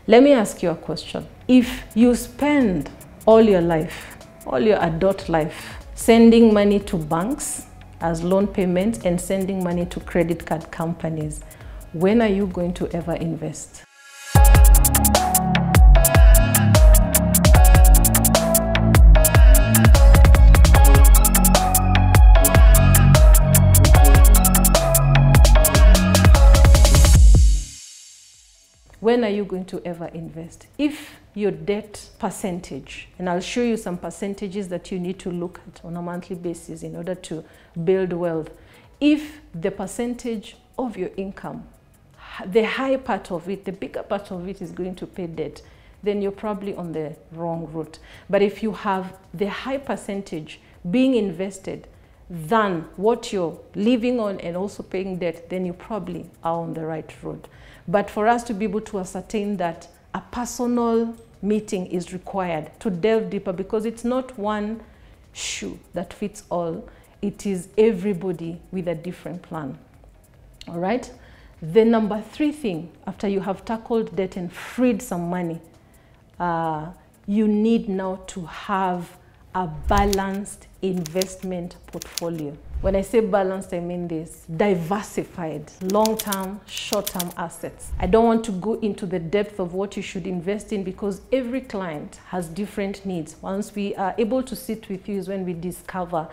Let me ask you a question. If you spend all your life, all your adult life, sending money to banks as loan payments and sending money to credit card companies, when are you going to ever invest? When are you going to ever invest? If your debt percentage, and I'll show you some percentages that you need to look at on a monthly basis in order to build wealth. If the percentage of your income, the high part of it, the bigger part of it is going to pay debt, then you're probably on the wrong route. But if you have the high percentage being invested than what you're living on and also paying debt, then you probably are on the right road. But for us to be able to ascertain that, a personal meeting is required to delve deeper, because it's not one shoe that fits all. It is everybody with a different plan. All right? The number 3 thing, after you have tackled debt and freed some money, you need now to have a balanced investment portfolio. When I say balanced, I mean this: diversified, long-term, short-term assets. I don't want to go into the depth of what you should invest in, because every client has different needs. Once we are able to sit with you is when we discover,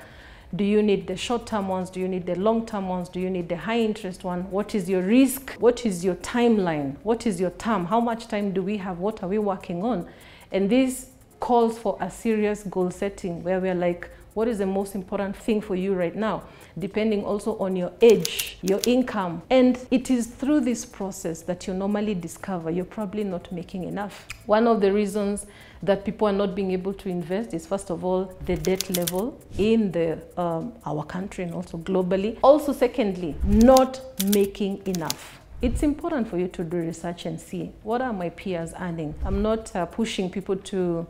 do you need the short-term ones? Do you need the long-term ones? Do you need the high-interest one? What is your risk? What is your timeline? What is your term? How much time do we have? What are we working on? And this calls for a serious goal setting, where we're like, what is the most important thing for you right now? Depending also on your age, your income. And it is through this process that you normally discover you're probably not making enough. One of the reasons that people are not being able to invest is, first of all, the debt level in our country and also globally. Also, secondly, not making enough. It's important for you to do research and see, what are my peers earning? I'm not pushing people to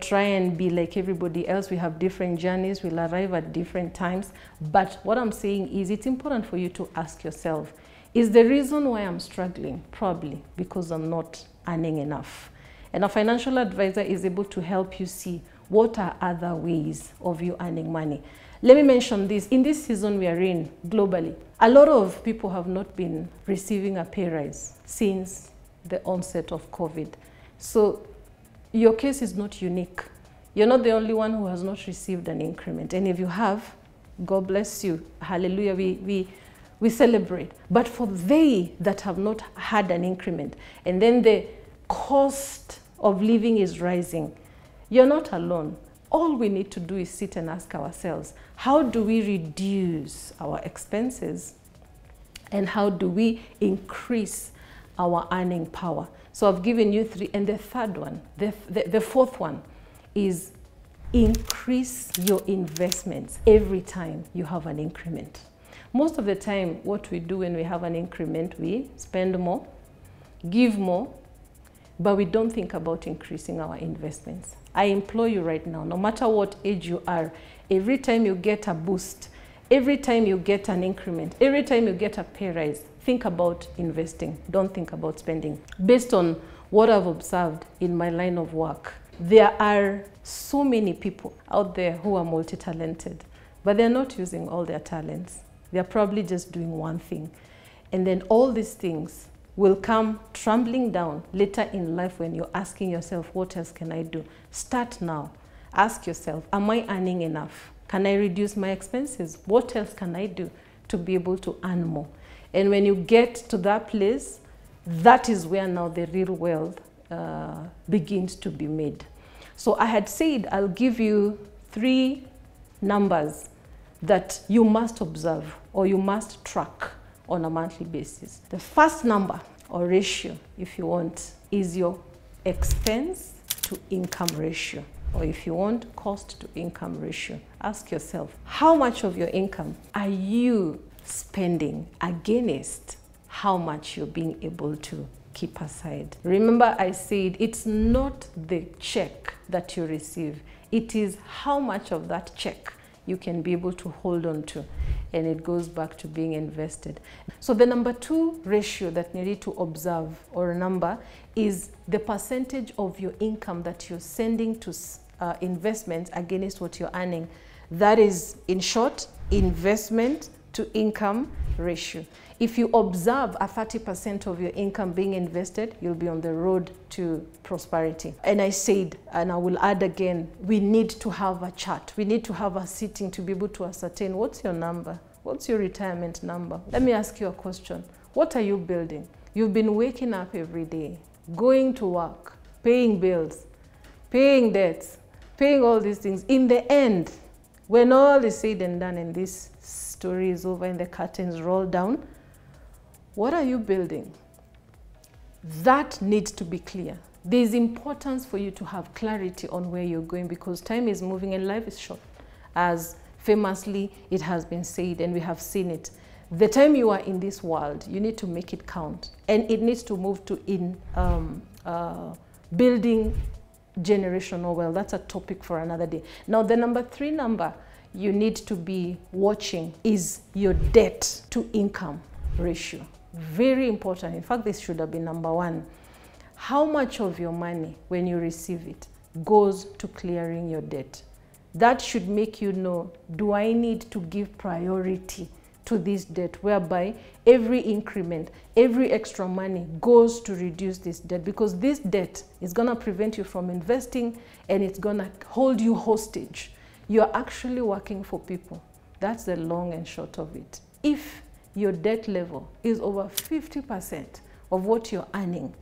try and be like everybody else. We have different journeys, we'll arrive at different times. But what I'm saying is, it's important for you to ask yourself, is the reason why I'm struggling probably because I'm not earning enough? And a financial advisor is able to help you see what are other ways of you earning money. Let me mention this. In this season we are in globally, a lot of people have not been receiving a pay rise since the onset of COVID. So your case is not unique. You're not the only one who has not received an increment. And if you have, God bless you. Hallelujah. We celebrate. But for they that have not had an increment, and then the cost of living is rising, you're not alone. All we need to do is sit and ask ourselves, how do we reduce our expenses? And how do we increase our earning power? So I've given you 3. And the third one, the 4th one, is increase your investments every time you have an increment. Most of the time, what we do when we have an increment, we spend more, give more, but we don't think about increasing our investments. I implore you right now, no matter what age you are, every time you get a boost, every time you get an increment, every time you get a pay rise, think about investing. Don't think about spending. Based on what I've observed in my line of work, there are so many people out there who are multi-talented, but they're not using all their talents. They're probably just doing one thing. And then all these things will come tumbling down later in life when you're asking yourself, what else can I do? Start now. Ask yourself, am I earning enough? Can I reduce my expenses? What else can I do to be able to earn more? And when you get to that place, that is where now the real wealth begins to be made. So I had said I'll give you 3 numbers that you must observe or you must track on a monthly basis. The first number, or ratio if you want, is your expense to income ratio, or if you want, cost to income ratio. Ask yourself, how much of your income are you spending against how much you're being able to keep aside? Remember, I said it's not the check that you receive, it is how much of that check you can be able to hold on to. and it goes back to being invested. So the number 2 ratio that you need to observe or number is the percentage of your income that you're sending to investments against what you're earning. That is, in short, investment to income ratio. If you observe a 30% of your income being invested, you'll be on the road to prosperity. And I said, and I will add again, we need to have a chart. We need to have a sitting to be able to ascertain what's your number, what's your retirement number. Let me ask you a question. What are you building? You've been waking up every day, going to work, paying bills, paying debts, paying all these things. In the end, when all is said and done and this story is over and the curtains roll down, what are you building? That needs to be clear. There's importance for you to have clarity on where you're going, because time is moving and life is short. As famously it has been said, and we have seen it. The time you are in this world, you need to make it count. And it needs to move to building generational wealth. That's a topic for another day. Now, the number 3 number you need to be watching is your debt to income ratio. Very important. In fact, this should have been number 1. How much of your money, when you receive it, goes to clearing your debt? That should make you know, do I need to give priority to this debt, whereby every increment, every extra money goes to reduce this debt, because this debt is going to prevent you from investing and it's going to hold you hostage. You're actually working for people. That's the long and short of it. If your debt level is over 50% of what you're earning,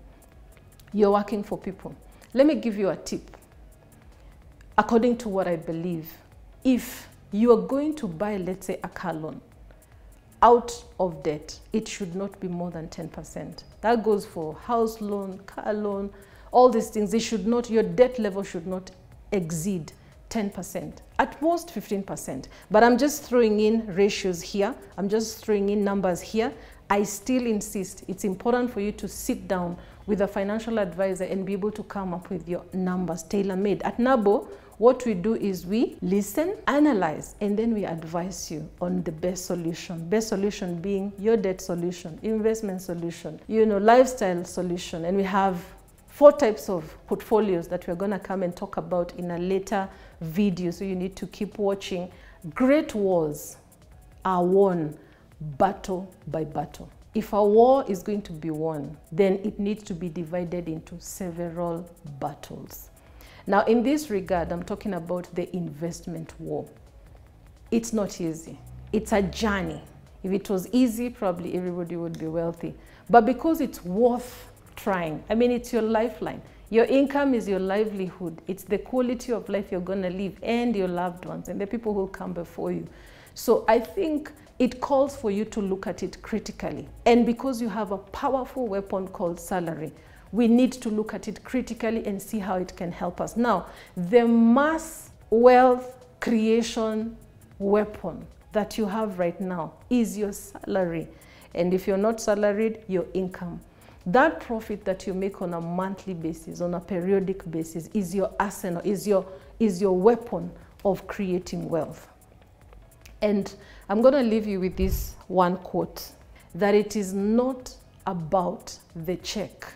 you're working for people. Let me give you a tip. According to what I believe, if you are going to buy, let's say, a car loan out of debt, it should not be more than 10%. That goes for house loan, car loan, all these things. They should not, your debt level should not exceed 10%, at most 15%. But I'm just throwing in ratios here. I'm just throwing in numbers here. I still insist it's important for you to sit down with a financial advisor and be able to come up with your numbers tailor-made. At Nabo, what we do is we listen, analyze, and then we advise you on the best solution. Best solution being your debt solution, investment solution, lifestyle solution. And we have 4 types of portfolios that we're going to come and talk about in a later video, so you need to keep watching. Great wars are won battle by battle. If a war is going to be won, then it needs to be divided into several battles. Now, in this regard, I'm talking about the investment war. It's not easy. It's a journey. If it was easy, probably everybody would be wealthy. But because it's worth trying, I mean, it's your lifeline. Your income is your livelihood. It's the quality of life you're going to live, and your loved ones and the people who come before you. So I think it calls for you to look at it critically. And because you have a powerful weapon called salary, we need to look at it critically and see how it can help us. Now, the mass wealth creation weapon that you have right now is your salary. And if you're not salaried, your income. That profit that you make on a monthly basis, on a periodic basis, is your arsenal, is your weapon of creating wealth. And I'm going to leave you with this one quote, that it is not about the check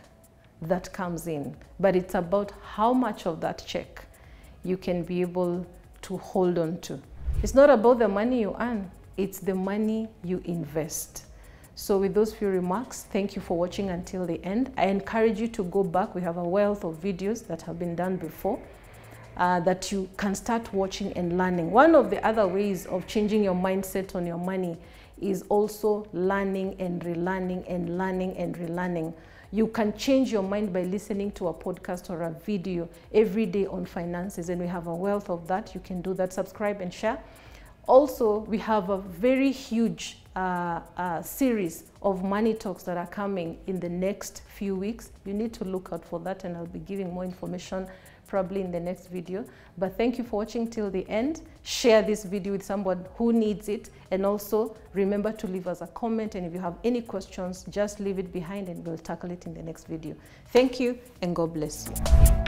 that comes in, but it's about how much of that check you can be able to hold on to. It's not about the money you earn, it's the money you invest. So with those few remarks, thank you for watching until the end. I encourage you to go back. We have a wealth of videos that have been done before that you can start watching and learning. One of the other ways of changing your mindset on your money is also learning and relearning and learning and relearning. You can change your mind by listening to a podcast or a video every day on finances, and we have a wealth of that. You can do that. Subscribe and share. Also, we have a very huge series of money talks that are coming in the next few weeks. You need to look out for that, and I'll be giving more information probably in the next video. But thank you for watching till the end. Share this video with someone who needs it, and also remember to leave us a comment, and if you have any questions, just leave it behind and we'll tackle it in the next video. Thank you, and God bless you.